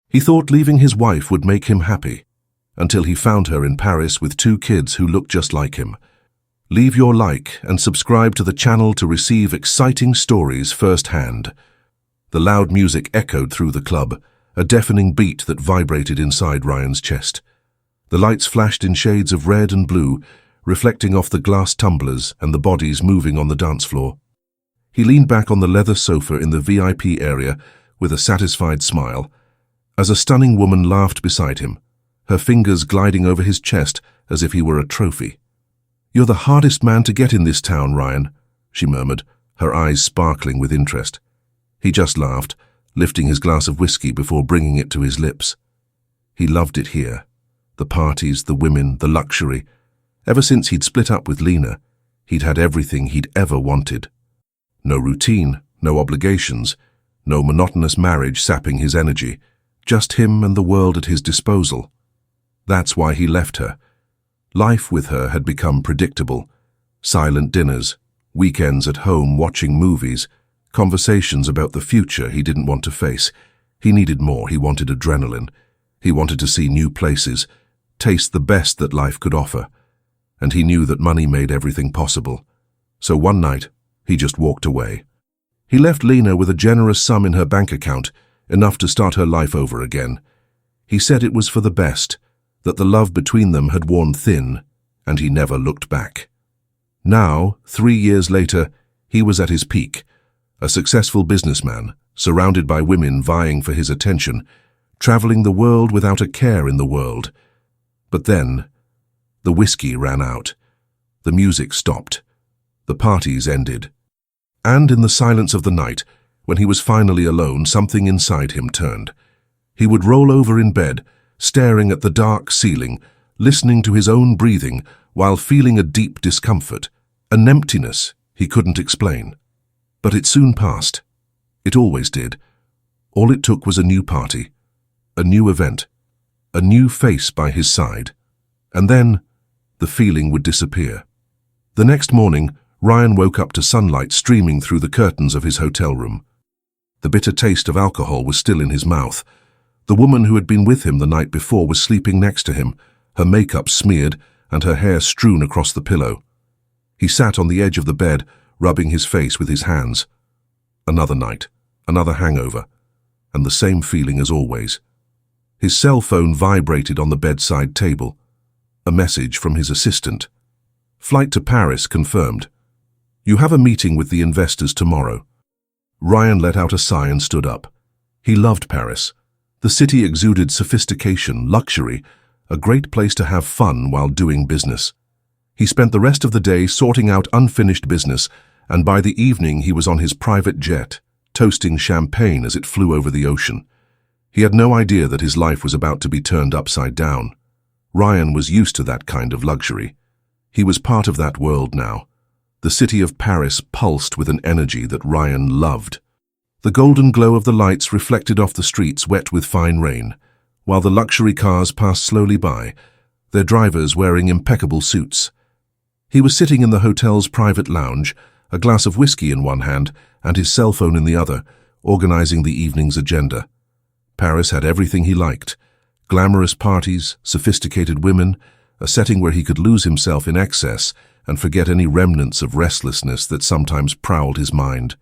He thought leaving his wife would make him happy, until he found her in Paris with 2 kids who looked just like him. Leave your like and subscribe to the channel to receive exciting stories firsthand. The loud music echoed through the club, a deafening beat that vibrated inside Ryan's chest. The lights flashed in shades of red and blue, reflecting off the glass tumblers and the bodies moving on the dance floor. He leaned back on the leather sofa in the VIP area with a satisfied smile, as a stunning woman laughed beside him, her fingers gliding over his chest as if he were a trophy. "You're the hardest man to get in this town, Ryan," she murmured, her eyes sparkling with interest. He just laughed, lifting his glass of whiskey before bringing it to his lips. He loved it here. The parties, the women, the luxury. Ever since he'd split up with Lena, he'd had everything he'd ever wanted. No routine, no obligations, no monotonous marriage sapping his energy, just him and the world at his disposal. That's why he left her. Life with her had become predictable. Silent dinners, weekends at home watching movies, conversations about the future he didn't want to face. He needed more. He wanted adrenaline. He wanted to see new places, taste the best that life could offer. And he knew that money made everything possible. So one night, he just walked away. He left Lena with a generous sum in her bank account, enough to start her life over again. He said it was for the best, that the love between them had worn thin, and he never looked back. Now, 3 years later, he was at his peak, a successful businessman, surrounded by women vying for his attention, traveling the world without a care in the world. But then, the whiskey ran out. The music stopped. The parties ended. And in the silence of the night, when he was finally alone, something inside him turned. He would roll over in bed, staring at the dark ceiling, listening to his own breathing, while feeling a deep discomfort, an emptiness he couldn't explain. But it soon passed. It always did. All it took was a new party, a new event, a new face by his side. And then, the feeling would disappear. The next morning, Ryan woke up to sunlight streaming through the curtains of his hotel room. The bitter taste of alcohol was still in his mouth. The woman who had been with him the night before was sleeping next to him, her makeup smeared and her hair strewn across the pillow. He sat on the edge of the bed, rubbing his face with his hands. Another night, another hangover, and the same feeling as always. His cell phone vibrated on the bedside table. A message from his assistant. "Flight to Paris confirmed. You have a meeting with the investors tomorrow." Ryan let out a sigh and stood up. He loved Paris. The city exuded sophistication, luxury, a great place to have fun while doing business. He spent the rest of the day sorting out unfinished business, and by the evening he was on his private jet, toasting champagne as it flew over the ocean. He had no idea that his life was about to be turned upside down. Ryan was used to that kind of luxury. He was part of that world now. The city of Paris pulsed with an energy that Ryan loved. The golden glow of the lights reflected off the streets wet with fine rain, while the luxury cars passed slowly by, their drivers wearing impeccable suits. He was sitting in the hotel's private lounge, a glass of whiskey in one hand and his cell phone in the other, organizing the evening's agenda. Paris had everything he liked: glamorous parties, sophisticated women, a setting where he could lose himself in excess and forget any remnants of restlessness that sometimes prowled his mind.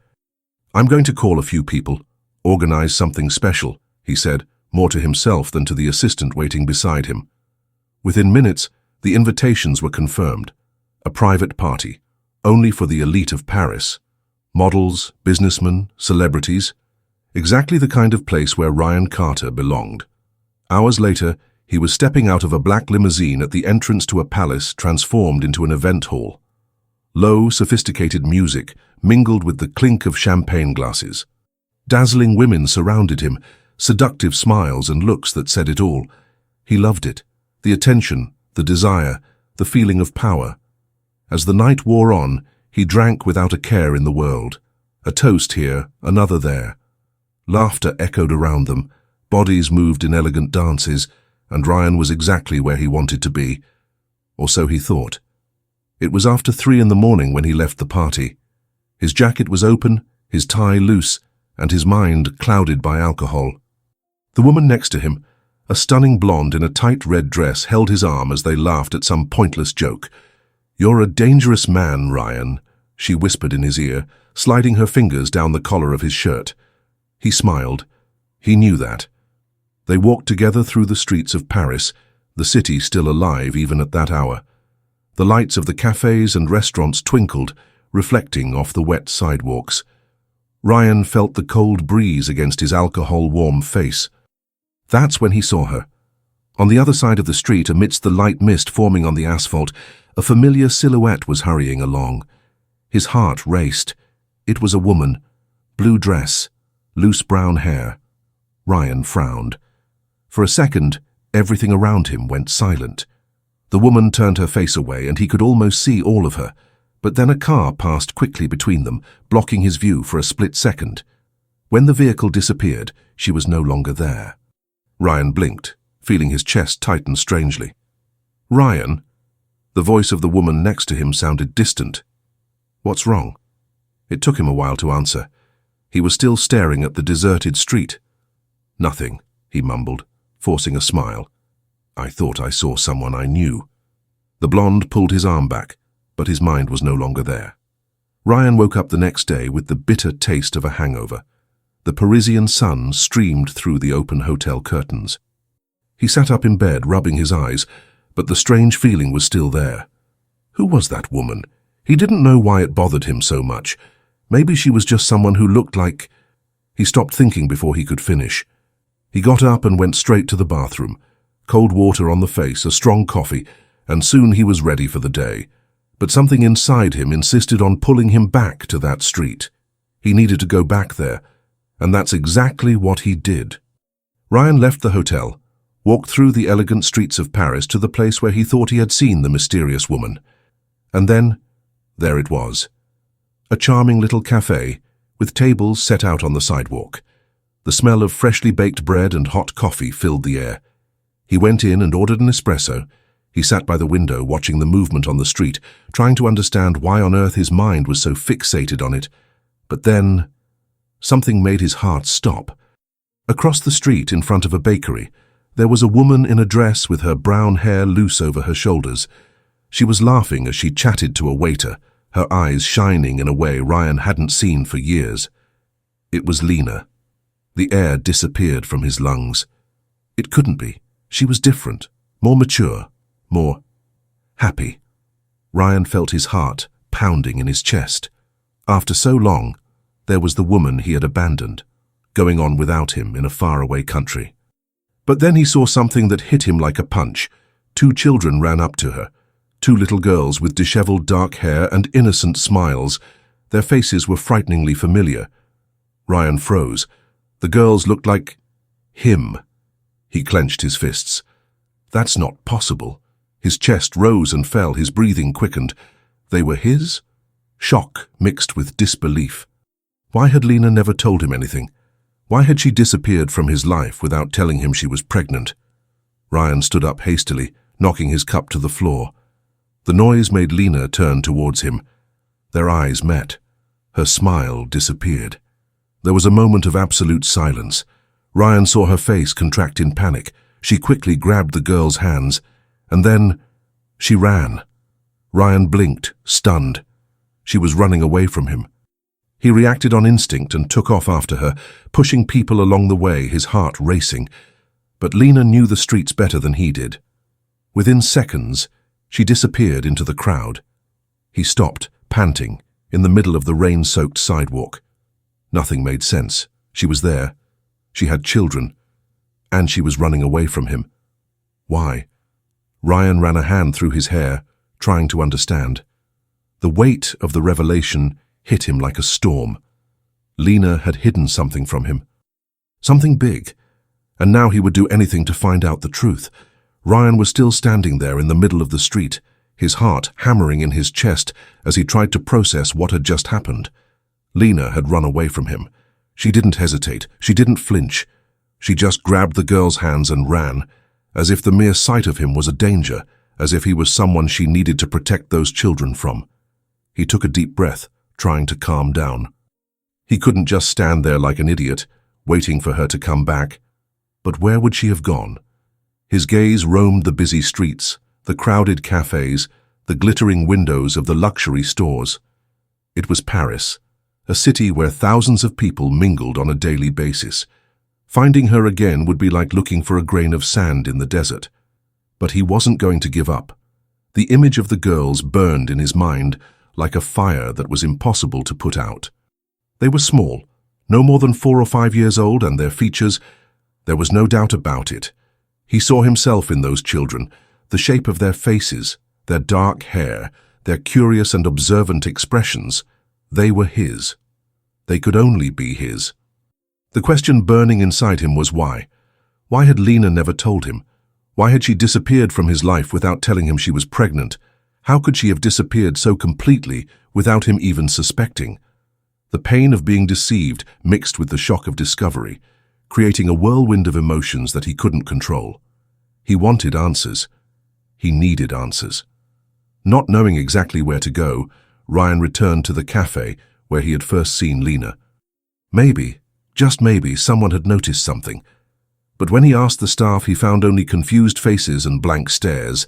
"I'm going to call a few people, organize something special," he said, more to himself than to the assistant waiting beside him. Within minutes, the invitations were confirmed. A private party, only for the elite of Paris. Models, businessmen, celebrities. Exactly the kind of place where Ryan Carter belonged. Hours later, he was stepping out of a black limousine at the entrance to a palace transformed into an event hall. Low, sophisticated music mingled with the clink of champagne glasses. Dazzling women surrounded him, seductive smiles and looks that said it all. He loved it, the attention, the desire, the feeling of power. As the night wore on, he drank without a care in the world. A toast here, another there. Laughter echoed around them, bodies moved in elegant dances, and Ryan was exactly where he wanted to be. Or so he thought. It was after 3 in the morning when he left the party. His jacket was open, his tie loose, and his mind clouded by alcohol. The woman next to him, a stunning blonde in a tight red dress, held his arm as they laughed at some pointless joke. "You're a dangerous man, Ryan," she whispered in his ear, sliding her fingers down the collar of his shirt. He smiled. He knew that. They walked together through the streets of Paris, the city still alive even at that hour. The lights of the cafes and restaurants twinkled, reflecting off the wet sidewalks. Ryan felt the cold breeze against his alcohol-warm face. That's when he saw her. On the other side of the street, amidst the light mist forming on the asphalt, a familiar silhouette was hurrying along. His heart raced. It was a woman. Blue dress, loose brown hair. Ryan frowned. For a second, everything around him went silent. The woman turned her face away, and he could almost see all of her. But then a car passed quickly between them, blocking his view for a split second. When the vehicle disappeared, she was no longer there. Ryan blinked, feeling his chest tighten strangely. "Ryan?" The voice of the woman next to him sounded distant. "What's wrong?" It took him a while to answer. He was still staring at the deserted street. "Nothing," he mumbled, forcing a smile. "I thought I saw someone I knew." The blonde pulled his arm back, but his mind was no longer there. Ryan woke up the next day with the bitter taste of a hangover. The Parisian sun streamed through the open hotel curtains. He sat up in bed, rubbing his eyes, but the strange feeling was still there. Who was that woman? He didn't know why it bothered him so much. Maybe she was just someone who looked like... He stopped thinking before he could finish. He got up and went straight to the bathroom. Cold water on the face, a strong coffee, and soon he was ready for the day. But something inside him insisted on pulling him back to that street. He needed to go back there, and that's exactly what he did. Ryan left the hotel, walked through the elegant streets of Paris to the place where he thought he had seen the mysterious woman. And then, there it was. A charming little cafe, with tables set out on the sidewalk. The smell of freshly baked bread and hot coffee filled the air. He went in and ordered an espresso. He sat by the window watching the movement on the street, trying to understand why on earth his mind was so fixated on it. But then, something made his heart stop. Across the street, in front of a bakery, there was a woman in a dress with her brown hair loose over her shoulders. She was laughing as she chatted to a waiter, her eyes shining in a way Ryan hadn't seen for years. It was Lena. The air disappeared from his lungs. It couldn't be. She was different, more mature, more happy. Ryan felt his heart pounding in his chest. After so long, there was the woman he had abandoned, going on without him in a faraway country. But then he saw something that hit him like a punch. 2 children ran up to her. 2 little girls with disheveled dark hair and innocent smiles. Their faces were frighteningly familiar. Ryan froze. The girls looked like him. He clenched his fists. That's not possible. His chest rose and fell, his breathing quickened. They were his? Shock mixed with disbelief. Why had Lena never told him anything? Why had she disappeared from his life without telling him she was pregnant? Ryan stood up hastily, knocking his cup to the floor. The noise made Lena turn towards him. Their eyes met. Her smile disappeared. There was a moment of absolute silence. Ryan saw her face contract in panic. She quickly grabbed the girl's hands, and then she ran. Ryan blinked, stunned. She was running away from him. He reacted on instinct and took off after her, pushing people along the way, his heart racing. But Lena knew the streets better than he did. Within seconds, she disappeared into the crowd. He stopped, panting, in the middle of the rain-soaked sidewalk. Nothing made sense. She was there. She had children. And she was running away from him. Why? Ryan ran a hand through his hair, trying to understand. The weight of the revelation hit him like a storm. Lena had hidden something from him. Something big. And now he would do anything to find out the truth. Ryan was still standing there in the middle of the street, his heart hammering in his chest as he tried to process what had just happened. Lena had run away from him. She didn't hesitate. She didn't flinch. She just grabbed the girl's hands and ran, as if the mere sight of him was a danger, as if he was someone she needed to protect those children from. He took a deep breath, trying to calm down. He couldn't just stand there like an idiot, waiting for her to come back. But where would she have gone? His gaze roamed the busy streets, the crowded cafes, the glittering windows of the luxury stores. It was Paris, a city where thousands of people mingled on a daily basis. Finding her again would be like looking for a grain of sand in the desert. But he wasn't going to give up. The image of the girls burned in his mind like a fire that was impossible to put out. They were small, no more than 4 or 5 years old, and their features, there was no doubt about it. He saw himself in those children, the shape of their faces, their dark hair, their curious and observant expressions. They were his. They could only be his. The question burning inside him was why. Why had Lena never told him? Why had she disappeared from his life without telling him she was pregnant? How could she have disappeared so completely without him even suspecting? The pain of being deceived mixed with the shock of discovery, creating a whirlwind of emotions that he couldn't control. He wanted answers. He needed answers. Not knowing exactly where to go, Ryan returned to the cafe where he had first seen Lena. Maybe, just maybe, someone had noticed something. But when he asked the staff, he found only confused faces and blank stares.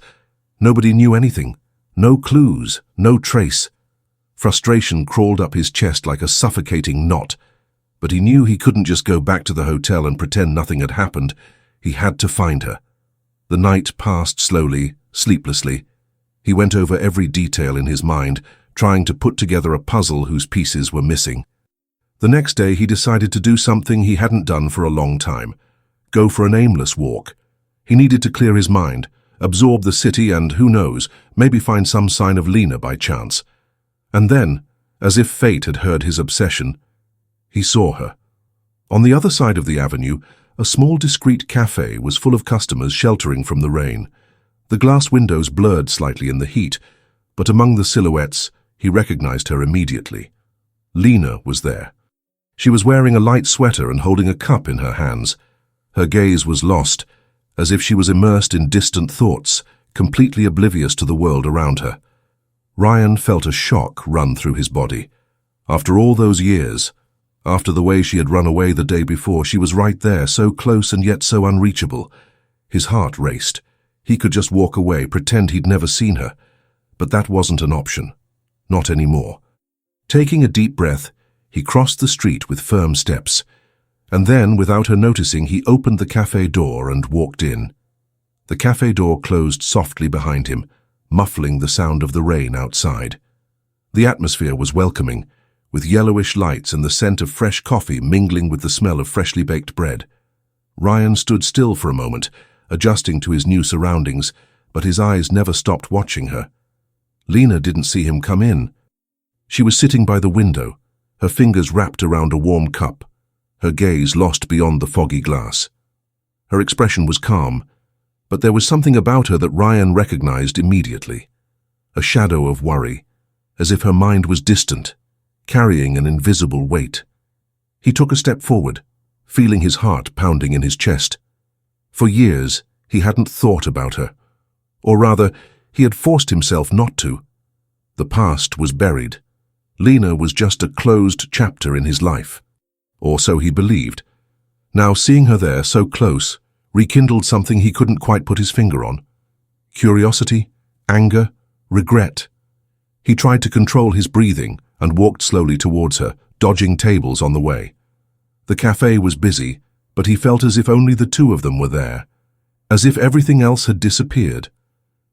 Nobody knew anything. No clues, no trace. Frustration crawled up his chest like a suffocating knot. But he knew he couldn't just go back to the hotel and pretend nothing had happened. He had to find her. The night passed slowly, sleeplessly. He went over every detail in his mind, trying to put together a puzzle whose pieces were missing. The next day he decided to do something he hadn't done for a long time. Go for an aimless walk. He needed to clear his mind, absorb the city and, who knows, maybe find some sign of Lena by chance. And then, as if fate had heard his obsession, he saw her. On the other side of the avenue, a small discreet cafe was full of customers sheltering from the rain. The glass windows blurred slightly in the heat, but among the silhouettes, he recognized her immediately. Lena was there. She was wearing a light sweater and holding a cup in her hands. Her gaze was lost, as if she was immersed in distant thoughts, completely oblivious to the world around her. Ryan felt a shock run through his body. After all those years, after the way she had run away the day before, she was right there, so close and yet so unreachable. His heart raced. He could just walk away, pretend he'd never seen her. But that wasn't an option. Not anymore. Taking a deep breath, he crossed the street with firm steps. And then, without her noticing, he opened the cafe door and walked in. The cafe door closed softly behind him, muffling the sound of the rain outside. The atmosphere was welcoming, with yellowish lights and the scent of fresh coffee mingling with the smell of freshly baked bread. Ryan stood still for a moment, adjusting to his new surroundings, but his eyes never stopped watching her. Lena didn't see him come in. She was sitting by the window, her fingers wrapped around a warm cup, her gaze lost beyond the foggy glass. Her expression was calm, but there was something about her that Ryan recognized immediately. A shadow of worry, as if her mind was distant, carrying an invisible weight. He took a step forward, feeling his heart pounding in his chest. For years, he hadn't thought about her. Or rather, he had forced himself not to. The past was buried. Lena was just a closed chapter in his life. Or so he believed. Now seeing her there, so close, rekindled something he couldn't quite put his finger on. Curiosity, anger, regret. He tried to control his breathing and walked slowly towards her, dodging tables on the way. The cafe was busy, but he felt as if only the two of them were there, as if everything else had disappeared.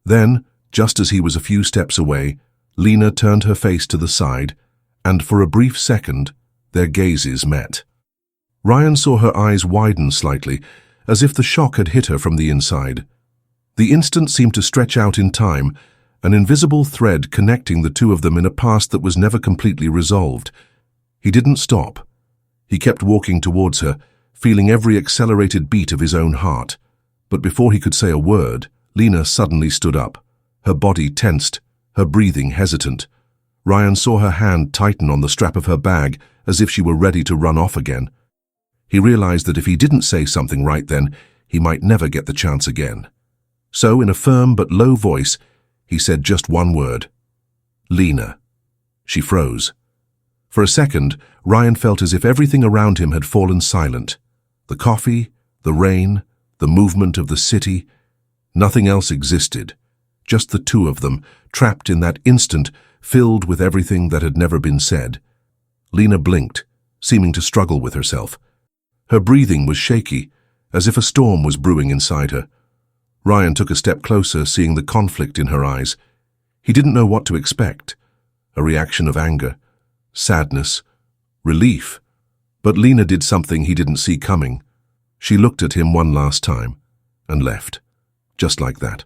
Then, just as he was a few steps away, Lena turned her face to the side, and for a brief second, their gazes met. Ryan saw her eyes widen slightly, as if the shock had hit her from the inside. The instant seemed to stretch out in time, an invisible thread connecting the two of them in a past that was never completely resolved. He didn't stop. He kept walking towards her, feeling every accelerated beat of his own heart. But before he could say a word, Lena suddenly stood up, her body tensed, her breathing hesitant. Ryan saw her hand tighten on the strap of her bag, as if she were ready to run off again. He realized that if he didn't say something right then, he might never get the chance again. So, in a firm but low voice, he said just one word. Lena. She froze. For a second, Ryan felt as if everything around him had fallen silent. The coffee, The rain, the movement of the city, nothing else existed. Just the two of them, trapped in that instant, filled with everything that had never been said. Lena blinked, seeming to struggle with herself. Her breathing was shaky, as if a storm was brewing inside her. Ryan took a step closer, seeing the conflict in her eyes. He didn't know what to expect. A reaction of anger, sadness, relief. But Lena did something he didn't see coming. She looked at him one last time and left, just like that.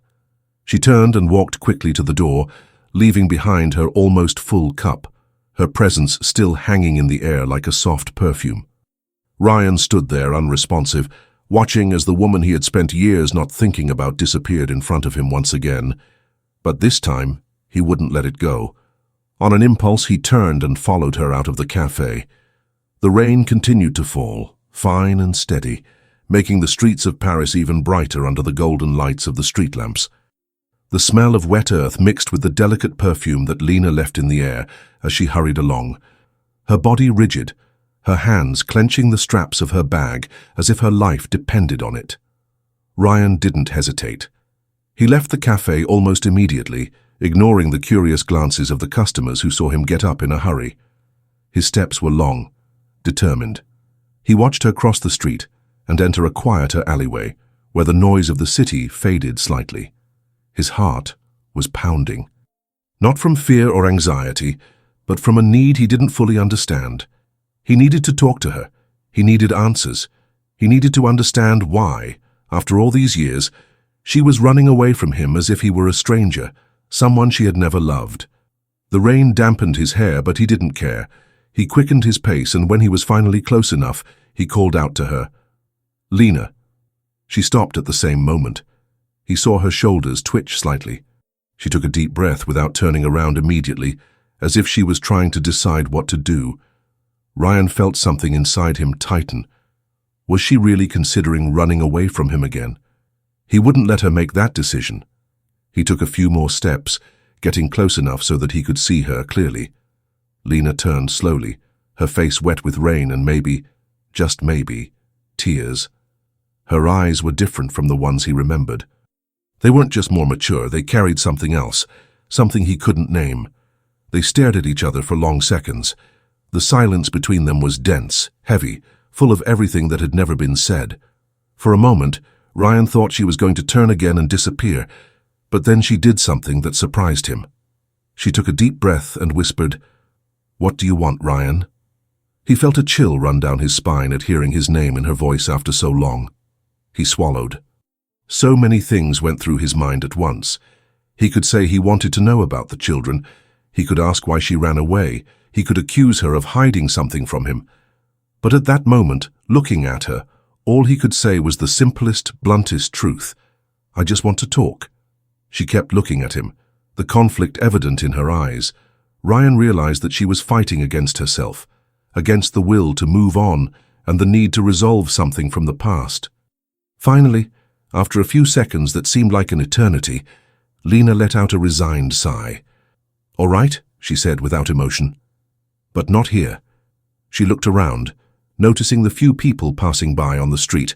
She turned and walked quickly to the door, leaving behind her almost full cup, her presence still hanging in the air like a soft perfume. Ryan stood there unresponsive, watching as the woman he had spent years not thinking about disappeared in front of him once again. But this time, he wouldn't let it go. On an impulse, he turned and followed her out of the cafe. The rain continued to fall, fine and steady, making the streets of Paris even brighter under the golden lights of the street lamps. The smell of wet earth mixed with the delicate perfume that Lena left in the air as she hurried along. Her body rigid, her hands clenching the straps of her bag as if her life depended on it. Ryan didn't hesitate. He left the cafe almost immediately, ignoring the curious glances of the customers who saw him get up in a hurry. His steps were long, determined. He watched her cross the street and enter a quieter alleyway, where the noise of the city faded slightly. His heart was pounding. Not from fear or anxiety, but from a need he didn't fully understand. He needed to talk to her. He needed answers. He needed to understand why, after all these years, she was running away from him as if he were a stranger, someone she had never loved. The rain dampened his hair, but he didn't care. He quickened his pace, and when he was finally close enough, he called out to her, "Lena." She stopped at the same moment. He saw her shoulders twitch slightly. She took a deep breath without turning around immediately, as if she was trying to decide what to do. Ryan felt something inside him tighten. Was she really considering running away from him again? He wouldn't let her make that decision. He took a few more steps, getting close enough so that he could see her clearly. Lena turned slowly, her face wet with rain and maybe, just maybe, tears. Her eyes were different from the ones he remembered. They weren't just more mature, they carried something else, something he couldn't name. They stared at each other for long seconds. The silence between them was dense, heavy, full of everything that had never been said. For a moment, Ryan thought she was going to turn again and disappear, but then she did something that surprised him. She took a deep breath and whispered, "What do you want, Ryan?" He felt a chill run down his spine at hearing his name in her voice after so long. He swallowed. So many things went through his mind at once. He could say he wanted to know about the children. He could ask why she ran away. He could accuse her of hiding something from him. But at that moment, looking at her, all he could say was the simplest, bluntest truth. "I just want to talk." She kept looking at him, the conflict evident in her eyes. Ryan realized that she was fighting against herself, against the will to move on and the need to resolve something from the past. Finally, after a few seconds that seemed like an eternity, Lena let out a resigned sigh. "All right," she said without emotion. "But not here." She looked around, noticing the few people passing by on the street,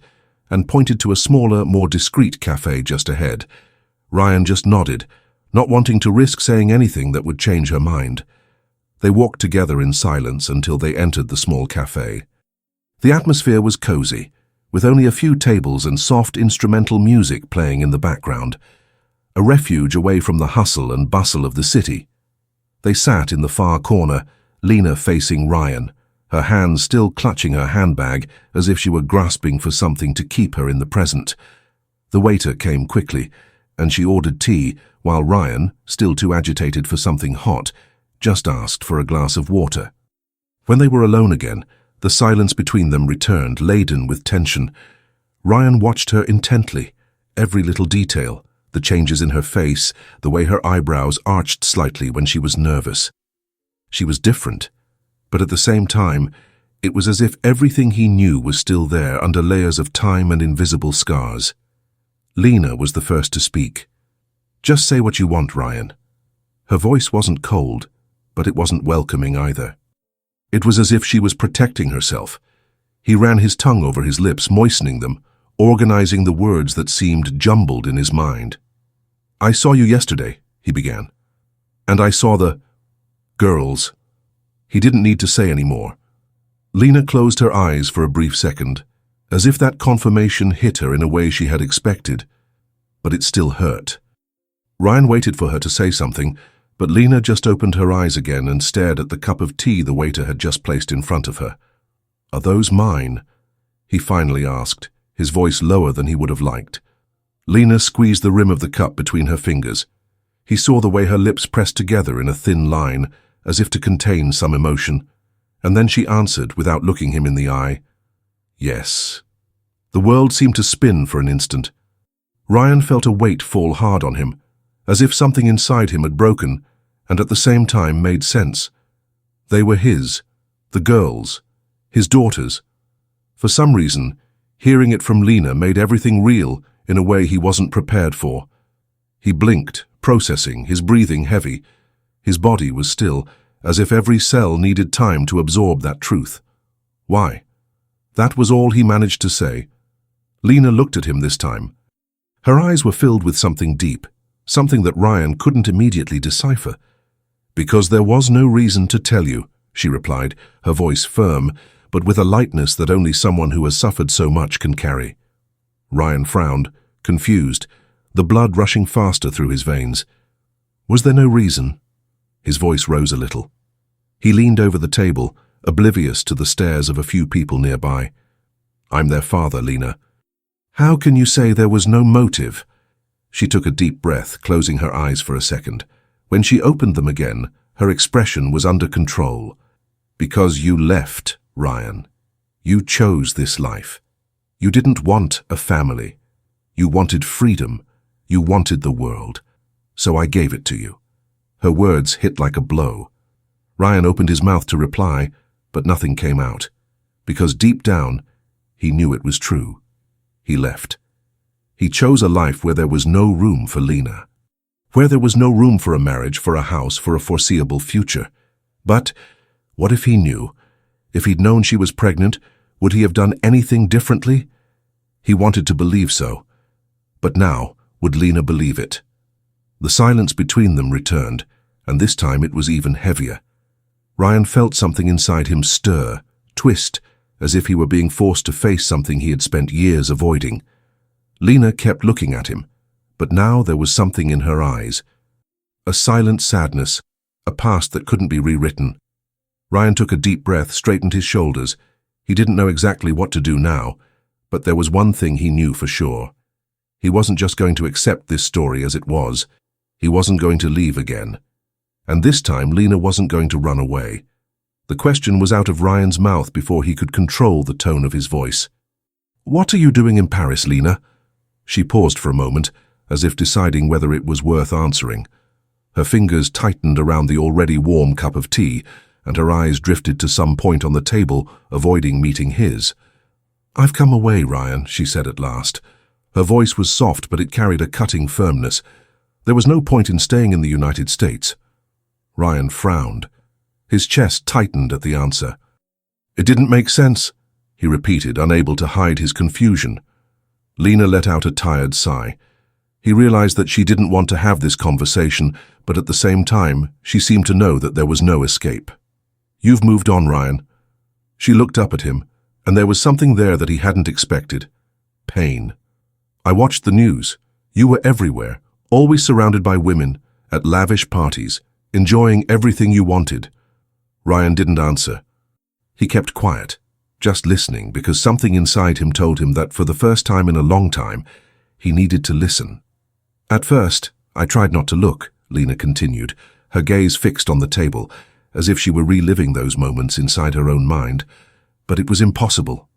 and pointed to a smaller, more discreet cafe just ahead. Ryan just nodded, not wanting to risk saying anything that would change her mind. They walked together in silence until they entered the small cafe. The atmosphere was cozy, with only a few tables and soft instrumental music playing in the background, a refuge away from the hustle and bustle of the city. They sat in the far corner, Lena facing Ryan, her hands still clutching her handbag as if she were grasping for something to keep her in the present. The waiter came quickly, and she ordered tea, while Ryan, still too agitated for something hot, just asked for a glass of water. When they were alone again, the silence between them returned, laden with tension. Ryan watched her intently, every little detail, the changes in her face, the way her eyebrows arched slightly when she was nervous. She was different, but at the same time, it was as if everything he knew was still there under layers of time and invisible scars. Lena was the first to speak. "Just say what you want, Ryan." Her voice wasn't cold, but it wasn't welcoming either. It was as if she was protecting herself. He ran his tongue over his lips, moistening them, organizing the words that seemed jumbled in his mind. "I saw you yesterday," he began. "And I saw the girls." He didn't need to say any more. Lena closed her eyes for a brief second, as if that confirmation hit her in a way she had expected, but it still hurt. Ryan waited for her to say something, but Lena just opened her eyes again and stared at the cup of tea the waiter had just placed in front of her. "Are those mine?" he finally asked, his voice lower than he would have liked. Lena squeezed the rim of the cup between her fingers. He saw the way her lips pressed together in a thin line, as if to contain some emotion, and then she answered without looking him in the eye, "Yes." The world seemed to spin for an instant. Ryan felt a weight fall hard on him, as if something inside him had broken, and at the same time made sense. They were his, the girls, his daughters. For some reason, hearing it from Lena made everything real in a way he wasn't prepared for. He blinked, processing, his breathing heavy. His body was still, as if every cell needed time to absorb that truth. "Why?" That was all he managed to say. Lena looked at him this time. Her eyes were filled with something deep, something that Ryan couldn't immediately decipher. "Because there was no reason to tell you," she replied, her voice firm, but with a lightness that only someone who has suffered so much can carry. Ryan frowned, confused, the blood rushing faster through his veins. "Was there no reason?" His voice rose a little. He leaned over the table, oblivious to the stares of a few people nearby. "I'm their father, Lena." "How can you say there was no motive?" She took a deep breath, closing her eyes for a second. When she opened them again, her expression was under control. "Because you left, Ryan. You chose this life. You didn't want a family. You wanted freedom. You wanted the world. So I gave it to you." Her words hit like a blow. Ryan opened his mouth to reply, but nothing came out. Because deep down, he knew it was true. He left. He chose a life where there was no room for Lena. Where there was no room for a marriage, for a house, for a foreseeable future. But what if he knew? If he'd known she was pregnant, would he have done anything differently? He wanted to believe so. But now, would Lena believe it? The silence between them returned, and this time it was even heavier. Ryan felt something inside him stir, twist, as if he were being forced to face something he had spent years avoiding. Lena kept looking at him, but now there was something in her eyes. A silent sadness, a past that couldn't be rewritten. Ryan took a deep breath, straightened his shoulders. He didn't know exactly what to do now, but there was one thing he knew for sure. He wasn't just going to accept this story as it was. He wasn't going to leave again. And this time, Lena wasn't going to run away. The question was out of Ryan's mouth before he could control the tone of his voice. "What are you doing in Paris, Lena?" She paused for a moment, as if deciding whether it was worth answering. Her fingers tightened around the already warm cup of tea, and her eyes drifted to some point on the table, avoiding meeting his. "I've come away, Ryan," she said at last. Her voice was soft, but it carried a cutting firmness. There was no point in staying in the United States. Ryan frowned. His chest tightened at the answer. "It didn't make sense," he repeated, unable to hide his confusion. Lena let out a tired sigh. He realized that she didn't want to have this conversation, but at the same time, she seemed to know that there was no escape. "You've moved on, Ryan." She looked up at him, and there was something there that he hadn't expected. Pain. "I watched the news. You were everywhere, always surrounded by women, at lavish parties, enjoying everything you wanted." Ryan didn't answer. He kept quiet, just listening, because something inside him told him that for the first time in a long time, he needed to listen. "At first, I tried not to look," Lena continued, her gaze fixed on the table, as if she were reliving those moments inside her own mind. But it was impossible.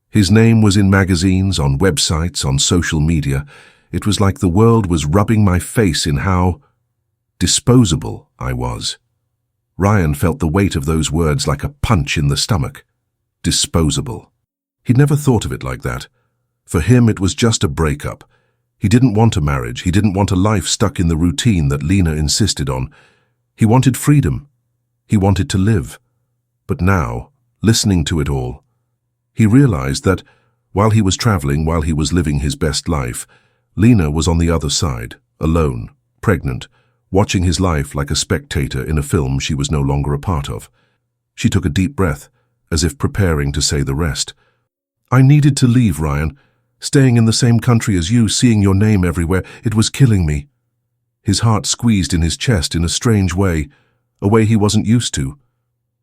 His name was in magazines, on websites, on social media. It was like the world was rubbing my face in how disposable I was. Ryan felt the weight of those words like a punch in the stomach. Disposable. He'd never thought of it like that. For him, it was just a breakup. He didn't want a marriage. He didn't want a life stuck in the routine that Lena insisted on. He wanted freedom. He wanted to live. But now, listening to it all, he realized that While he was traveling, while he was living his best life, Lena was on the other side, alone, pregnant, watching his life like a spectator in a film she was no longer a part of. She took a deep breath, as if preparing to say the rest. "I needed to leave, Ryan. Staying in the same country as you, seeing your name everywhere, it was killing me." His heart squeezed in his chest in a strange way, a way he wasn't used to.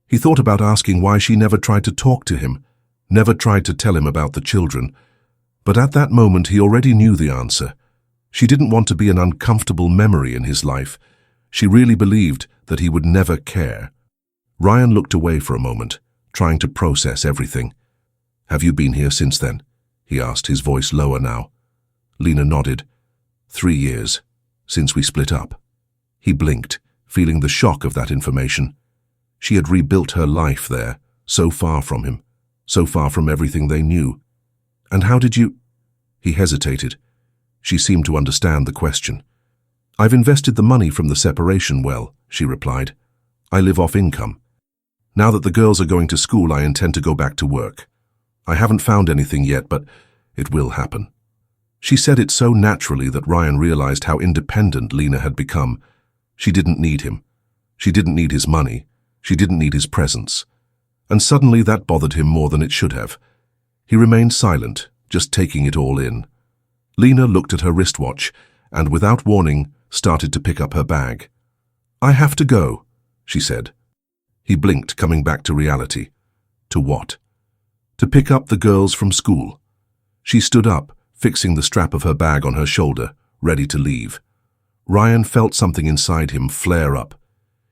He thought about asking why she never tried to talk to him, never tried to tell him about the children. But at that moment he already knew the answer. She didn't want to be an uncomfortable memory in his life. She really believed that he would never care. Ryan looked away for a moment, trying to process everything. "Have you been here since then?" he asked, his voice lower now. Lena nodded. 3 years, since we split up." He blinked, feeling the shock of that information. She had rebuilt her life there, so far from him, so far from everything they knew. "And how did you—" He hesitated. She seemed to understand the question. "I've invested the money from the separation well," she replied. "I live off income. Now that the girls are going to school, I intend to go back to work. I haven't found anything yet, but it will happen." She said it so naturally that Ryan realized how independent Lena had become. She didn't need him. She didn't need his money. She didn't need his presence. And suddenly that bothered him more than it should have. He remained silent, just taking it all in. Lena looked at her wristwatch and, without warning, started to pick up her bag. "I have to go," she said. He blinked, coming back to reality. To what? To pick up the girls from school. She stood up, fixing the strap of her bag on her shoulder, ready to leave. Ryan felt something inside him flare up.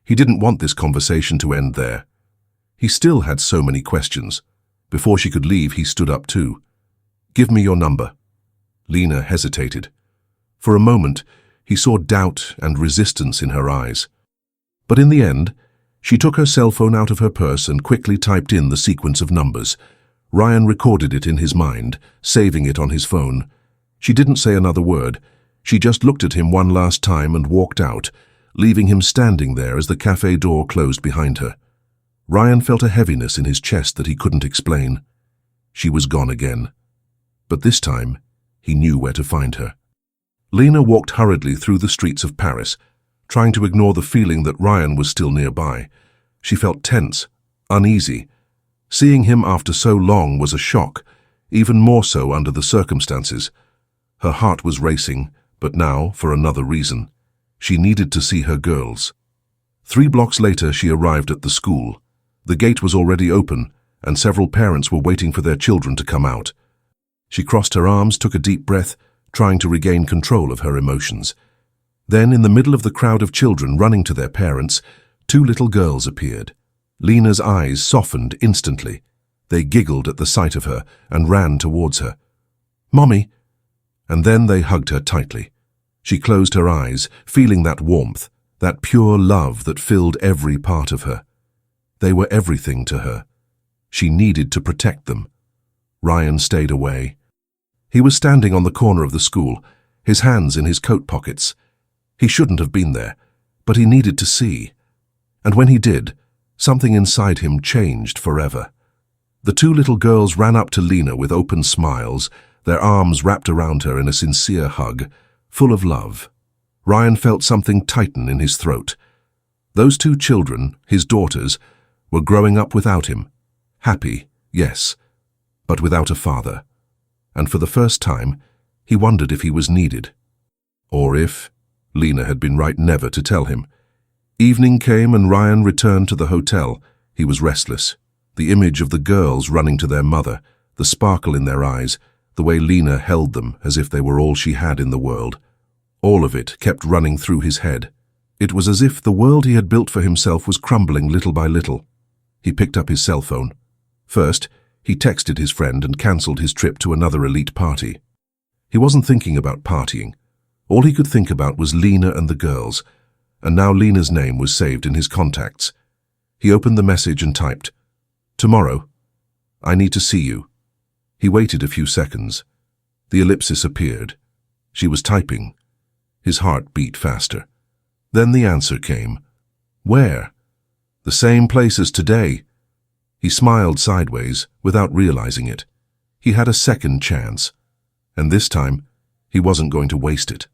He didn't want this conversation to end there. He still had so many questions. Before she could leave, he stood up too. "Give me your number." Lena hesitated. For a moment, he saw doubt and resistance in her eyes. But in the end, she took her cell phone out of her purse and quickly typed in the sequence of numbers. Ryan recorded it in his mind, saving it on his phone. She didn't say another word. She just looked at him one last time and walked out, leaving him standing there as the cafe door closed behind her. Ryan felt a heaviness in his chest that he couldn't explain. She was gone again. But this time, he knew where to find her. Lena walked hurriedly through the streets of Paris, trying to ignore the feeling that Ryan was still nearby. She felt tense, uneasy. Seeing him after so long was a shock, even more so under the circumstances. Her heart was racing, but now, for another reason. She needed to see her girls. 3 blocks later, she arrived at the school. The gate was already open, and several parents were waiting for their children to come out. She crossed her arms, took a deep breath, trying to regain control of her emotions. Then, in the middle of the crowd of children running to their parents, 2 little girls appeared. Lena's eyes softened instantly. They giggled at the sight of her and ran towards her. "Mommy!" And then they hugged her tightly. She closed her eyes, feeling that warmth, that pure love that filled every part of her. They were everything to her. She needed to protect them. Ryan stayed away. He was standing on the corner of the school, his hands in his coat pockets. He shouldn't have been there, but he needed to see. And when he did, something inside him changed forever. The 2 little girls ran up to Lena with open smiles, their arms wrapped around her in a sincere hug, full of love. Ryan felt something tighten in his throat. Those 2 children, his daughters, were growing up without him. Happy, yes, but without a father. And for the first time, he wondered if he was needed. Or if Lena had been right never to tell him. Evening came and Ryan returned to the hotel. He was restless. The image of the girls running to their mother, the sparkle in their eyes, the way Lena held them as if they were all she had in the world. All of it kept running through his head. It was as if the world he had built for himself was crumbling little by little. He picked up his cell phone. First, he texted his friend and cancelled his trip to another elite party. He wasn't thinking about partying. All he could think about was Lena and the girls, and now Lena's name was saved in his contacts. He opened the message and typed, "Tomorrow. I need to see you." He waited a few seconds. The ellipsis appeared. She was typing. His heart beat faster. Then the answer came. "Where?" "The same place as today." He smiled sideways, without realizing it. He had a second chance, and this time, he wasn't going to waste it.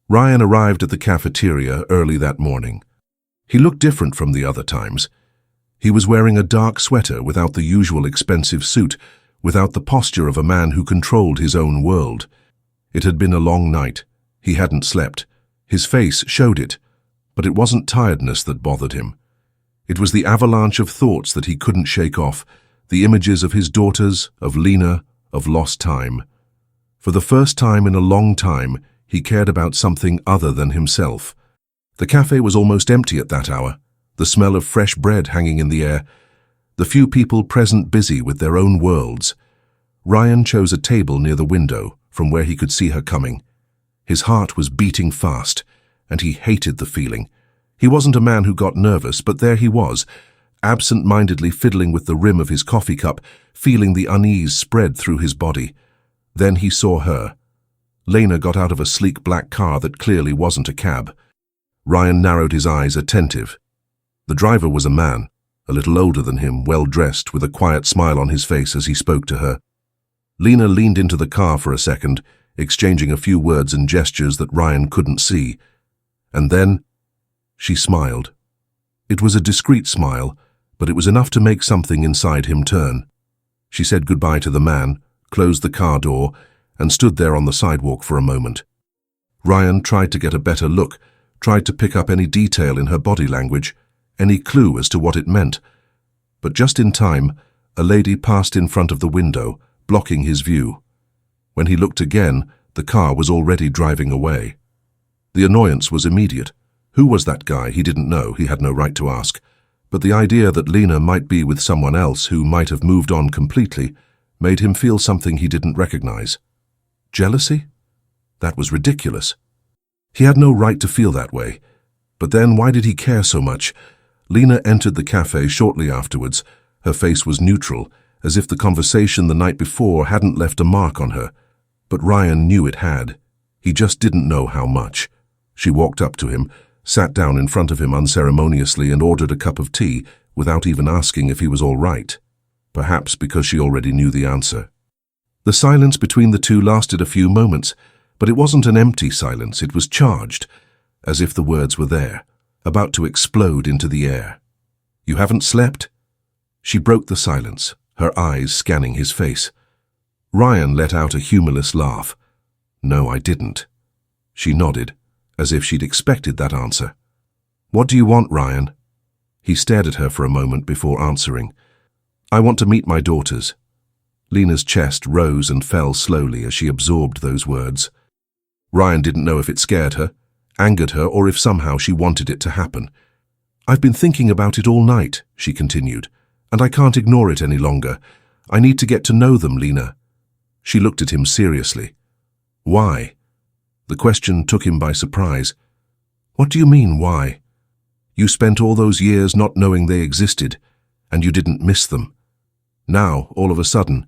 Ryan arrived at the cafeteria early that morning. He looked different from the other times. He was wearing a dark sweater without the usual expensive suit, without the posture of a man who controlled his own world. It had been a long night. He hadn't slept. His face showed it, but it wasn't tiredness that bothered him. It was the avalanche of thoughts that he couldn't shake off, the images of his daughters, of Lena, of lost time. For the first time in a long time, he cared about something other than himself. The cafe was almost empty at that hour, the smell of fresh bread hanging in the air, the few people present busy with their own worlds. Ryan chose a table near the window, from where he could see her coming. His heart was beating fast, and he hated the feeling. He wasn't a man who got nervous, but there he was, absent-mindedly fiddling with the rim of his coffee cup, feeling the unease spread through his body. Then he saw her. Lena got out of a sleek black car that clearly wasn't a cab. Ryan narrowed his eyes, attentive. The driver was a man, a little older than him, well-dressed, with a quiet smile on his face as he spoke to her. Lena leaned into the car for a second, exchanging a few words and gestures that Ryan couldn't see. And then, she smiled. It was a discreet smile, but it was enough to make something inside him turn. She said goodbye to the man, closed the car door, and stood there on the sidewalk for a moment. Ryan tried to get a better look, tried to pick up any detail in her body language, any clue as to what it meant. But just in time, a lady passed in front of the window, blocking his view. When he looked again, the car was already driving away. The annoyance was immediate. Who was that guy? He didn't know. He had no right to ask. But the idea that Lena might be with someone else who might have moved on completely made him feel something he didn't recognize. Jealousy? That was ridiculous. He had no right to feel that way. But then why did he care so much? Lena entered the cafe shortly afterwards. Her face was neutral, as if the conversation the night before hadn't left a mark on her. But Ryan knew it had. He just didn't know how much. She walked up to him, sat down in front of him unceremoniously and ordered a cup of tea without even asking if he was all right. Perhaps because she already knew the answer. The silence between the two lasted a few moments, but it wasn't an empty silence. It was charged, as if the words were there, about to explode into the air. "You haven't slept?" She broke the silence, her eyes scanning his face. Ryan let out a humorless laugh. "No, I didn't." She nodded, as if she'd expected that answer. "What do you want, Ryan?" He stared at her for a moment before answering. "I want to meet my daughters." Lena's chest rose and fell slowly as she absorbed those words. Ryan didn't know if it scared her, angered her, or if somehow she wanted it to happen. "I've been thinking about it all night," she continued, "and I can't ignore it any longer. I need to get to know them, Lena." She looked at him seriously. "Why?" The question took him by surprise. "What do you mean, why? You spent all those years not knowing they existed, and you didn't miss them. Now, all of a sudden,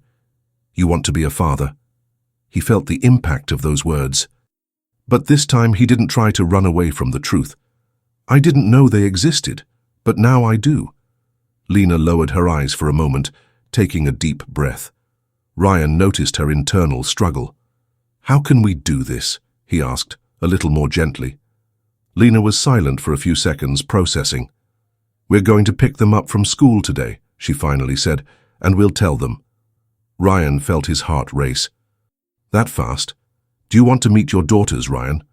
you want to be a father." He felt the impact of those words. But this time he didn't try to run away from the truth. "I didn't know they existed, but now I do." Lena lowered her eyes for a moment, taking a deep breath. Ryan noticed her internal struggle. "How can we do this?" he asked, a little more gently. Lena was silent for a few seconds, processing. "We're going to pick them up from school today," she finally said, "and we'll tell them." Ryan felt his heart race. "That fast? Do you want to meet your daughters, Ryan?"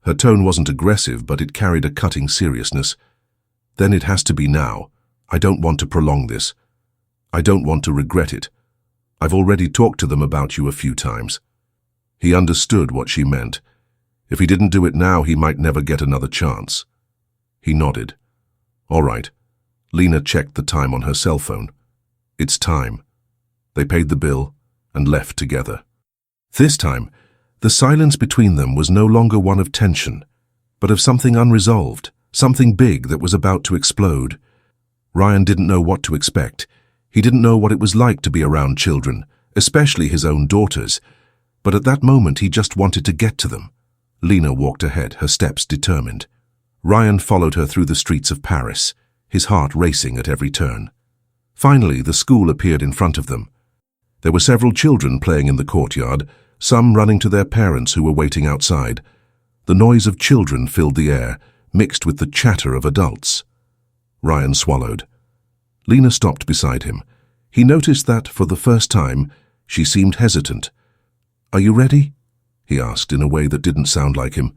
Her tone wasn't aggressive, but it carried a cutting seriousness. "Then it has to be now. I don't want to prolong this. I don't want to regret it. I've already talked to them about you a few times." He understood what she meant. If he didn't do it now, he might never get another chance. He nodded. "All right." Lena checked the time on her cell phone. "It's time." They paid the bill and left together. This time, the silence between them was no longer one of tension, but of something unresolved, something big that was about to explode. Ryan didn't know what to expect. He didn't know what it was like to be around children, especially his own daughters. But at that moment, he just wanted to get to them. Lena walked ahead, her steps determined. Ryan followed her through the streets of Paris, his heart racing at every turn. Finally, the school appeared in front of them. There were several children playing in the courtyard, some running to their parents who were waiting outside. The noise of children filled the air, mixed with the chatter of adults. Ryan swallowed. Lena stopped beside him. He noticed that, for the first time, she seemed hesitant. "Are you ready?" he asked in a way that didn't sound like him.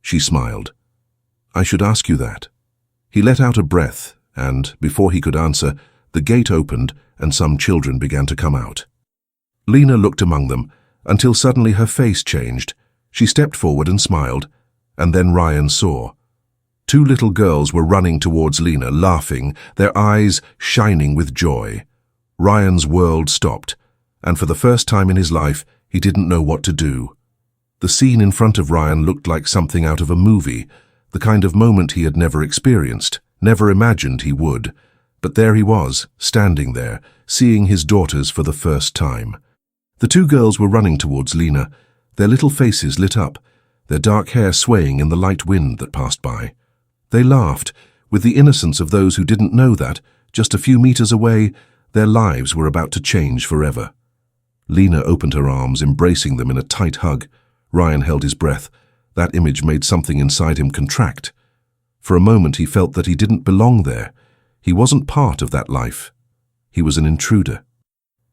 She smiled. "I should ask you that." He let out a breath, and, before he could answer, the gate opened and some children began to come out. Lena looked among them, until suddenly her face changed. She stepped forward and smiled, and then Ryan saw. Two little girls were running towards Lena, laughing, their eyes shining with joy. Ryan's world stopped, and for the first time in his life, he didn't know what to do. The scene in front of Ryan looked like something out of a movie, the kind of moment he had never experienced, never imagined he would. But there he was, standing there, seeing his daughters for the first time. The two girls were running towards Lena, their little faces lit up, their dark hair swaying in the light wind that passed by. They laughed, with the innocence of those who didn't know that, just a few meters away, their lives were about to change forever. Lena opened her arms, embracing them in a tight hug. Ryan held his breath. That image made something inside him contract. For a moment he felt that he didn't belong there. He wasn't part of that life. He was an intruder.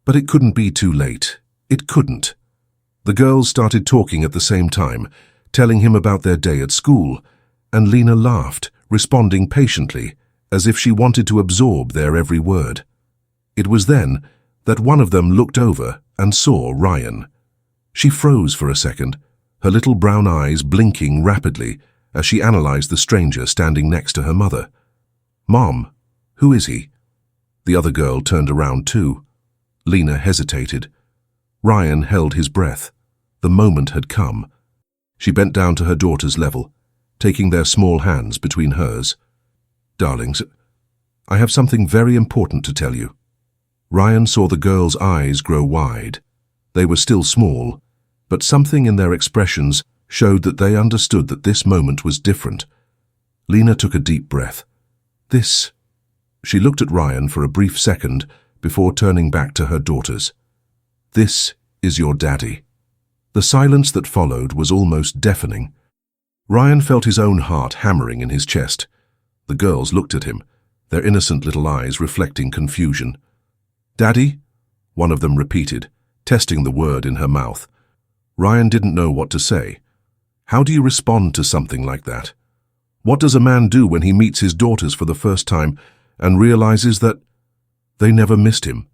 But it couldn't be too late. It couldn't. The girls started talking at the same time, telling him about their day at school, and Lena laughed, responding patiently, as if she wanted to absorb their every word. It was then that one of them looked over and saw Ryan. She froze for a second, her little brown eyes blinking rapidly as she analyzed the stranger standing next to her mother. "Mom, who is he?" The other girl turned around too. Lena hesitated. Ryan held his breath. The moment had come. She bent down to her daughter's level, taking their small hands between hers. "Darlings, I have something very important to tell you." Ryan saw the girls' eyes grow wide. They were still small, but something in their expressions showed that they understood that this moment was different. Lena took a deep breath. "This..." She looked at Ryan for a brief second before turning back to her daughters. "This is your daddy." The silence that followed was almost deafening. Ryan felt his own heart hammering in his chest. The girls looked at him, their innocent little eyes reflecting confusion. "Daddy?" one of them repeated, testing the word in her mouth. Ryan didn't know what to say. How do you respond to something like that? What does a man do when he meets his daughters for the first time and realizes that they never missed him,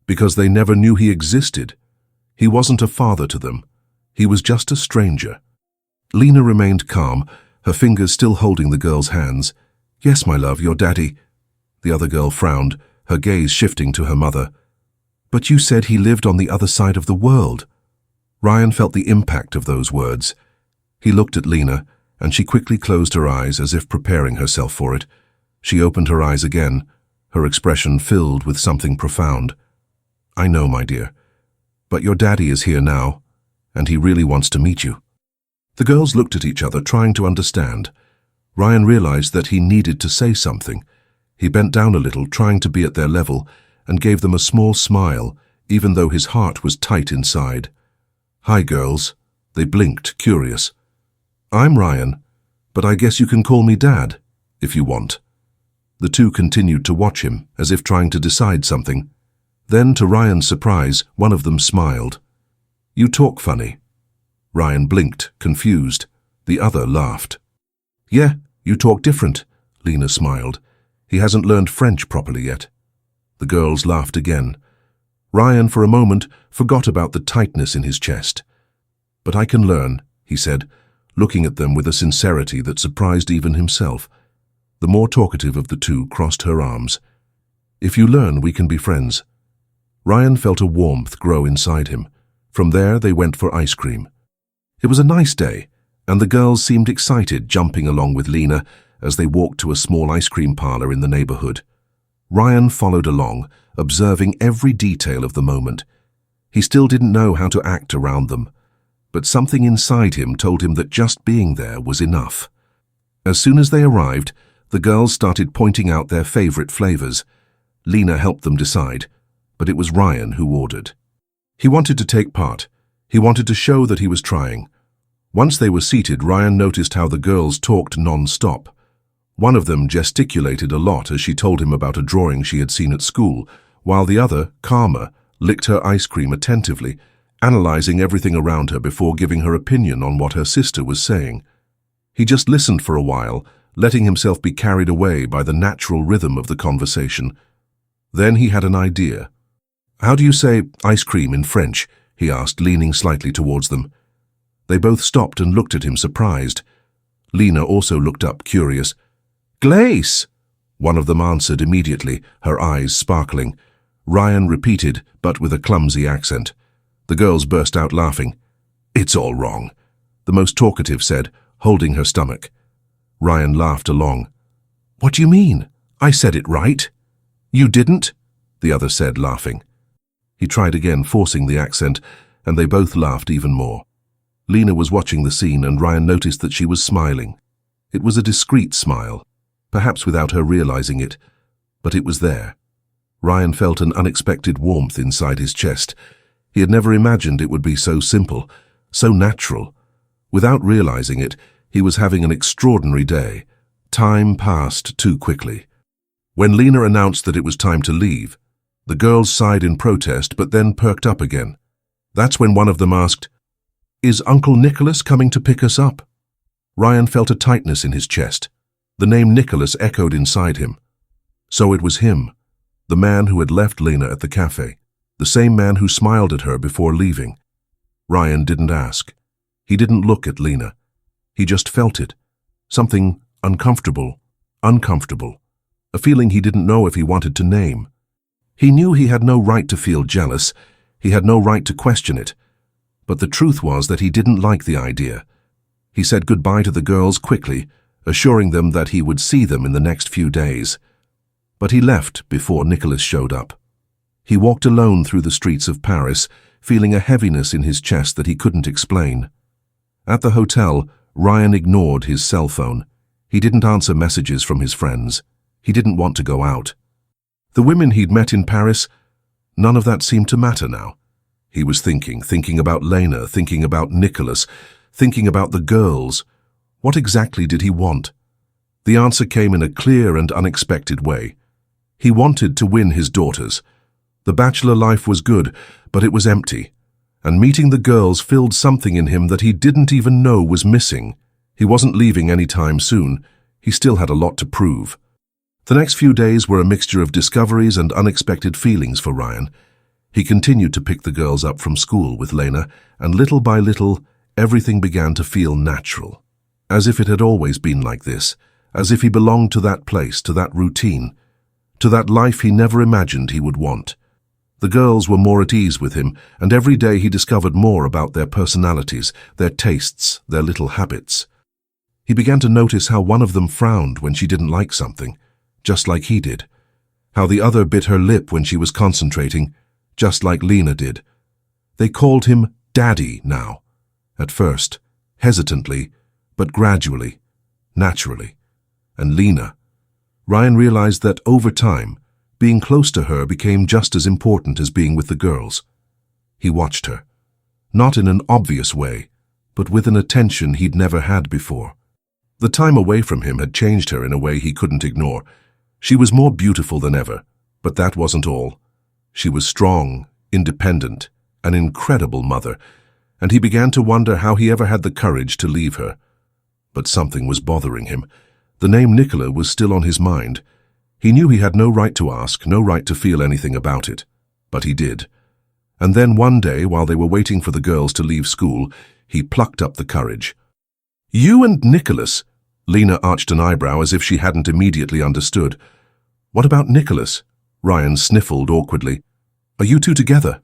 because they never knew he existed? He wasn't a father to them. He was just a stranger. Lena remained calm, her fingers still holding the girl's hands. "Yes, my love, your daddy." The other girl frowned, her gaze shifting to her mother. "But you said he lived on the other side of the world." Ryan felt the impact of those words. He looked at Lena, and she quickly closed her eyes as if preparing herself for it. She opened her eyes again, her expression filled with something profound. "I know, my dear, but your daddy is here now, and he really wants to meet you." The girls looked at each other, trying to understand. Ryan realized that he needed to say something. He bent down a little, trying to be at their level, and gave them a small smile, even though his heart was tight inside. "Hi, girls." They blinked, curious. "I'm Ryan, but I guess you can call me Dad, if you want." The two continued to watch him, as if trying to decide something. Then, to Ryan's surprise, one of them smiled. "You talk funny." Ryan blinked, confused. The other laughed. "Yeah, you talk different," Lena smiled. "He hasn't learned French properly yet." The girls laughed again. Ryan, for a moment, forgot about the tightness in his chest. "But I can learn," he said, looking at them with a sincerity that surprised even himself. The more talkative of the two crossed her arms. "If you learn, we can be friends." Ryan felt a warmth grow inside him. From there, they went for ice cream. It was a nice day, and the girls seemed excited, jumping along with Lena as they walked to a small ice cream parlor in the neighborhood. Ryan followed along, observing every detail of the moment. He still didn't know how to act around them, but something inside him told him that just being there was enough. As soon as they arrived, the girls started pointing out their favorite flavors. Lena helped them decide, but it was Ryan who ordered. He wanted to take part. He wanted to show that he was trying. Once they were seated, Ryan noticed how the girls talked non-stop. One of them gesticulated a lot as she told him about a drawing she had seen at school, while the other, calmer, licked her ice cream attentively, analyzing everything around her before giving her opinion on what her sister was saying. He just listened for a while, letting himself be carried away by the natural rhythm of the conversation. Then he had an idea. "How do you say ice cream in French?" he asked, leaning slightly towards them. They both stopped and looked at him, surprised. Lena also looked up, curious. "Glace," one of them answered immediately, her eyes sparkling. Ryan repeated, but with a clumsy accent. The girls burst out laughing. "It's all wrong," the most talkative said, holding her stomach. Ryan laughed along. "What do you mean? I said it right." "You didn't," the other said, laughing. He tried again, forcing the accent, and they both laughed even more. Lena was watching the scene, and Ryan noticed that she was smiling. It was a discreet smile, perhaps without her realizing it, but it was there. Ryan felt an unexpected warmth inside his chest. He had never imagined it would be so simple, so natural. Without realizing it, he was having an extraordinary day. Time passed too quickly. When Lena announced that it was time to leave, the girls sighed in protest but then perked up again. That's when one of them asked, "Is Uncle Nicholas coming to pick us up?" Ryan felt a tightness in his chest. The name Nicholas echoed inside him. So it was him, the man who had left Lena at the cafe, the same man who smiled at her before leaving. Ryan didn't ask. He didn't look at Lena. He just felt it. Something uncomfortable, a feeling he didn't know if he wanted to name. He knew he had no right to feel jealous. He had no right to question it. But the truth was that he didn't like the idea. He said goodbye to the girls quickly, assuring them that he would see them in the next few days. But he left before Nicholas showed up. He walked alone through the streets of Paris, feeling a heaviness in his chest that he couldn't explain. At the hotel, Ryan ignored his cell phone. He didn't answer messages from his friends. He didn't want to go out. The women he'd met in Paris, none of that seemed to matter now. He was thinking about Lena, thinking about Nicholas, thinking about the girls. What exactly did he want? The answer came in a clear and unexpected way. He wanted to win his daughters. The bachelor life was good, but it was empty. And meeting the girls filled something in him that he didn't even know was missing. He wasn't leaving any time soon. He still had a lot to prove. The next few days were a mixture of discoveries and unexpected feelings for Ryan. He continued to pick the girls up from school with Lena, and little by little, everything began to feel natural. As if it had always been like this, as if he belonged to that place, to that routine, to that life he never imagined he would want. The girls were more at ease with him, and every day he discovered more about their personalities, their tastes, their little habits. He began to notice how one of them frowned when she didn't like something, just like he did. How the other bit her lip when she was concentrating, just like Lena did. They called him Daddy now. At first, hesitantly, but gradually, naturally. And Lena. Ryan realized that over time, being close to her became just as important as being with the girls. He watched her. Not in an obvious way, but with an attention he'd never had before. The time away from him had changed her in a way he couldn't ignore. She was more beautiful than ever, but that wasn't all. She was strong, independent, an incredible mother, and he began to wonder how he ever had the courage to leave her. But something was bothering him. The name Nicola was still on his mind. He knew he had no right to ask, no right to feel anything about it. But he did. And then one day, while they were waiting for the girls to leave school, he plucked up the courage. "You and Nicholas?" Lena arched an eyebrow as if she hadn't immediately understood. "What about Nicholas?" Ryan sniffled awkwardly. "Are you two together?"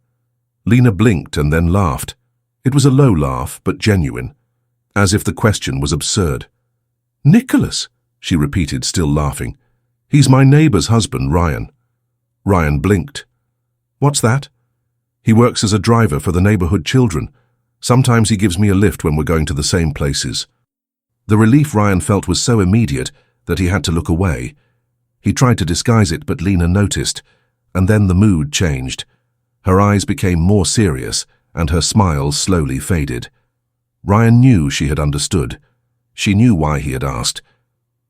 Lena blinked and then laughed. It was a low laugh, but genuine, as if the question was absurd. "Nicholas," she repeated, still laughing. "He's my neighbor's husband, Ryan." Ryan blinked. "What's that?" "He works as a driver for the neighborhood children. Sometimes he gives me a lift when we're going to the same places." The relief Ryan felt was so immediate that he had to look away. He tried to disguise it, but Lena noticed, and then the mood changed. Her eyes became more serious, and her smile slowly faded. Ryan knew she had understood. She knew why he had asked.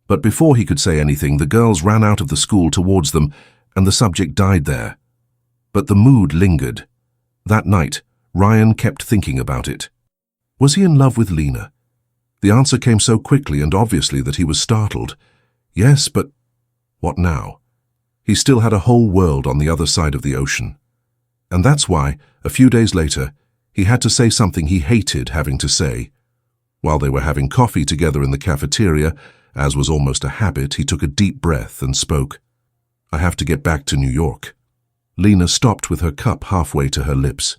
But before he could say anything, the girls ran out of the school towards them, and the subject died there. But the mood lingered. That night, Ryan kept thinking about it. Was he in love with Lena? The answer came so quickly and obviously that he was startled. Yes, but what now? He still had a whole world on the other side of the ocean. And that's why, a few days later, he had to say something he hated having to say. While they were having coffee together in the cafeteria, as was almost a habit, he took a deep breath and spoke. I have to get back to New York. Lena stopped with her cup halfway to her lips.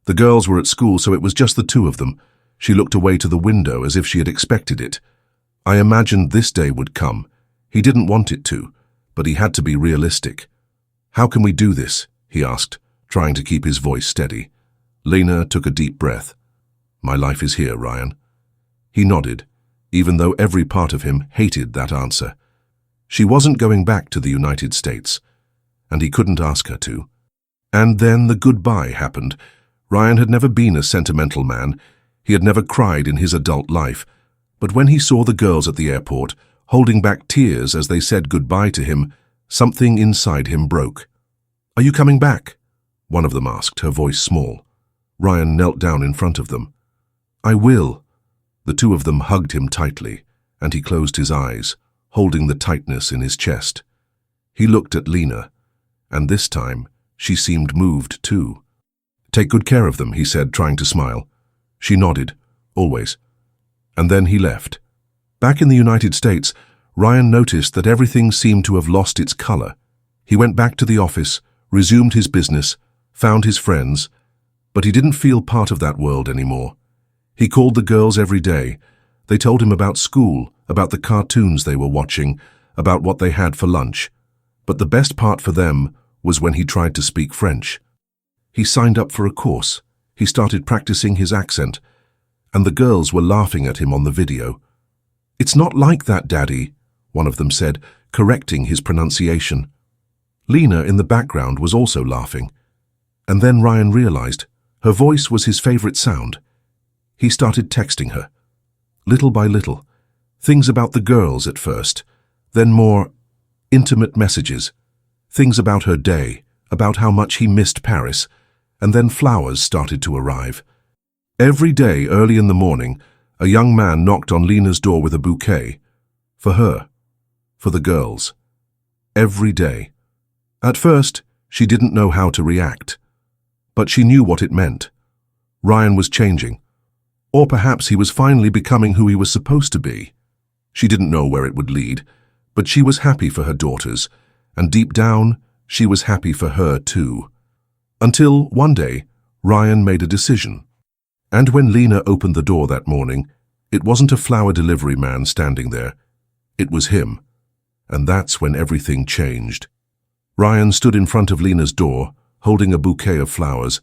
The girls were at school, so it was just the two of them. She looked away to the window as if she had expected it. I imagined this day would come. He didn't want it to, but he had to be realistic. How can we do this? He asked, trying to keep his voice steady. Lena took a deep breath. My life is here, Ryan. He nodded, even though every part of him hated that answer. She wasn't going back to the United States, and he couldn't ask her to. And then the goodbye happened. Ryan had never been a sentimental man. He had never cried in his adult life. But when he saw the girls at the airport, holding back tears as they said goodbye to him, something inside him broke. Are you coming back? One of them asked, her voice small. Ryan knelt down in front of them. I will. The two of them hugged him tightly, and he closed his eyes, holding the tightness in his chest. He looked at Lena, and this time she seemed moved too. Take good care of them, he said, trying to smile. She nodded, always. And then he left. Back in the United States, Ryan noticed that everything seemed to have lost its color. He went back to the office, resumed his business, found his friends, but he didn't feel part of that world anymore. He called the girls every day. They told him about school, about the cartoons they were watching, about what they had for lunch. But the best part for them was when he tried to speak French. He signed up for a course. He started practicing his accent, and the girls were laughing at him on the video. It's not like that, Daddy, one of them said, correcting his pronunciation. Lena in the background was also laughing. And then Ryan realized her voice was his favorite sound. He started texting her. Little by little, things about the girls at first, then more intimate messages, things about her day, about how much he missed Paris, and then flowers started to arrive. Every day early in the morning, a young man knocked on Lena's door with a bouquet. For her. For the girls. Every day. At first, she didn't know how to react. But she knew what it meant. Ryan was changing. Or perhaps he was finally becoming who he was supposed to be. She didn't know where it would lead, but she was happy for her daughters, and deep down, she was happy for her too. Until one day, Ryan made a decision. And when Lena opened the door that morning, it wasn't a flower delivery man standing there. It was him. And that's when everything changed. Ryan stood in front of Lena's door, holding a bouquet of flowers,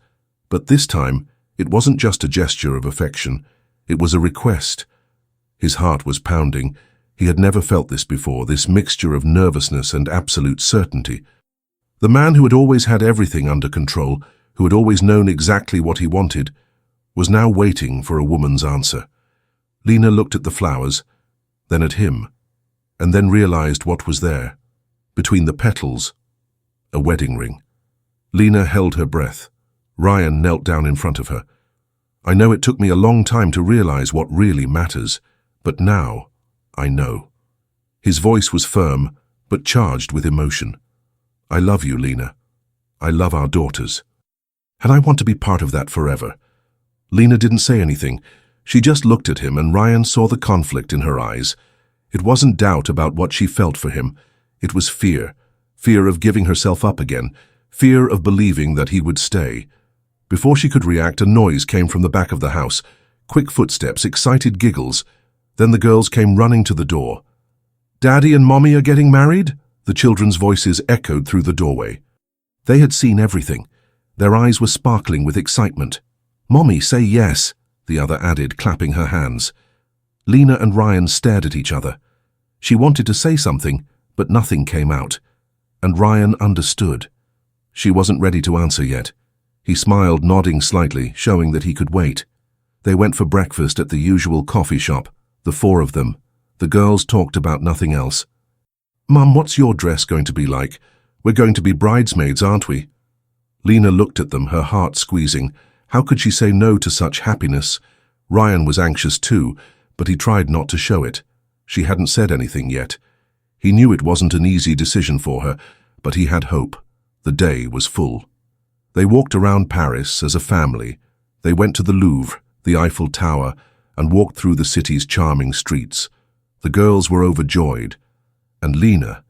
but this time, it wasn't just a gesture of affection. It was a request. His heart was pounding. He had never felt this before, this mixture of nervousness and absolute certainty. The man who had always had everything under control, who had always known exactly what he wanted, was now waiting for a woman's answer. Lena looked at the flowers, then at him, and then realized what was there. Between the petals, a wedding ring. Lena held her breath. Ryan knelt down in front of her. I know it took me a long time to realize what really matters, but now I know. His voice was firm, but charged with emotion. I love you, Lena. I love our daughters. And I want to be part of that forever. Lena didn't say anything. She just looked at him, and Ryan saw the conflict in her eyes. It wasn't doubt about what she felt for him. It was fear. Fear of giving herself up again. Fear of believing that he would stay. Before she could react, a noise came from the back of the house. Quick footsteps, excited giggles. Then the girls came running to the door. Daddy and Mommy are getting married? The children's voices echoed through the doorway. They had seen everything. Their eyes were sparkling with excitement. Mommy, say yes, the other added, clapping her hands. Lena and Ryan stared at each other. She wanted to say something, but nothing came out. And Ryan understood. She wasn't ready to answer yet. He smiled, nodding slightly, showing that he could wait. They went for breakfast at the usual coffee shop, the four of them. The girls talked about nothing else. "Mum, what's your dress going to be like? We're going to be bridesmaids, aren't we?" Lena looked at them, her heart squeezing. How could she say no to such happiness? Ryan was anxious too, but he tried not to show it. She hadn't said anything yet. He knew it wasn't an easy decision for her, but he had hope. The day was full. They walked around Paris as a family. They went to the Louvre, the Eiffel Tower, and walked through the city's charming streets. The girls were overjoyed. And Lena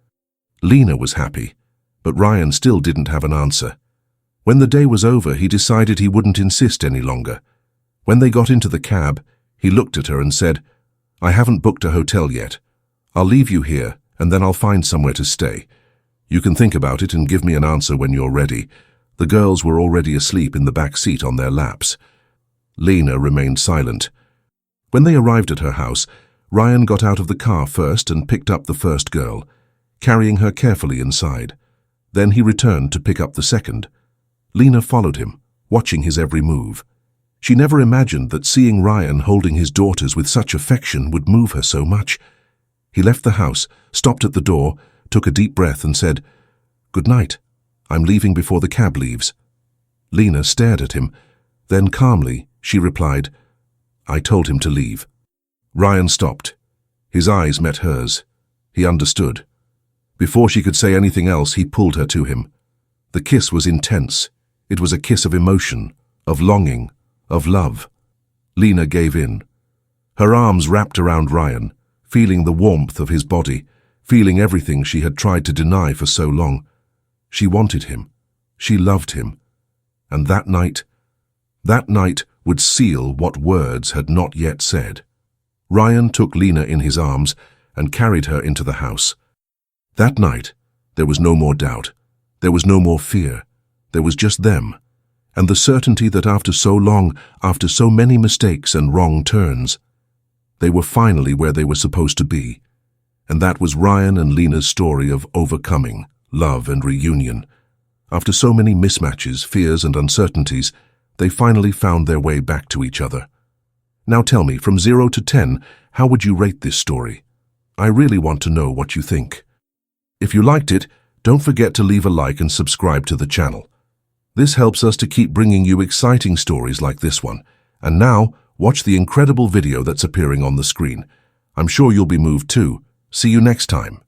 was happy, but Ryan still didn't have an answer. When the day was over, he decided he wouldn't insist any longer. When they got into the cab, he looked at her and said, "I haven't booked a hotel yet. I'll leave you here, and then I'll find somewhere to stay. You can think about it and give me an answer when you're ready." The girls were already asleep in the back seat on their laps. Lena remained silent. When they arrived at her house, Ryan got out of the car first and picked up the first girl, carrying her carefully inside. Then he returned to pick up the second. Lena followed him, watching his every move. She never imagined that seeing Ryan holding his daughters with such affection would move her so much. He left the house, stopped at the door, took a deep breath and said, "Good night. I'm leaving before the cab leaves." Lena stared at him. Then calmly, she replied, "I told him to leave." Ryan stopped. His eyes met hers. He understood. Before she could say anything else, he pulled her to him. The kiss was intense. It was a kiss of emotion, of longing, of love. Lena gave in. Her arms wrapped around Ryan, feeling the warmth of his body, feeling everything she had tried to deny for so long. She wanted him. She loved him. And that night would seal what words had not yet said. Ryan took Lena in his arms and carried her into the house. That night, there was no more doubt. There was no more fear. There was just them, and the certainty that after so long, after so many mistakes and wrong turns, they were finally where they were supposed to be. And that was Ryan and Lena's story of overcoming, love and reunion. After so many mismatches, fears and uncertainties, they finally found their way back to each other. Now tell me, from 0 to 10, how would you rate this story? I really want to know what you think. If you liked it, don't forget to leave a like and subscribe to the channel. This helps us to keep bringing you exciting stories like this one. And now, watch the incredible video that's appearing on the screen. I'm sure you'll be moved too. See you next time.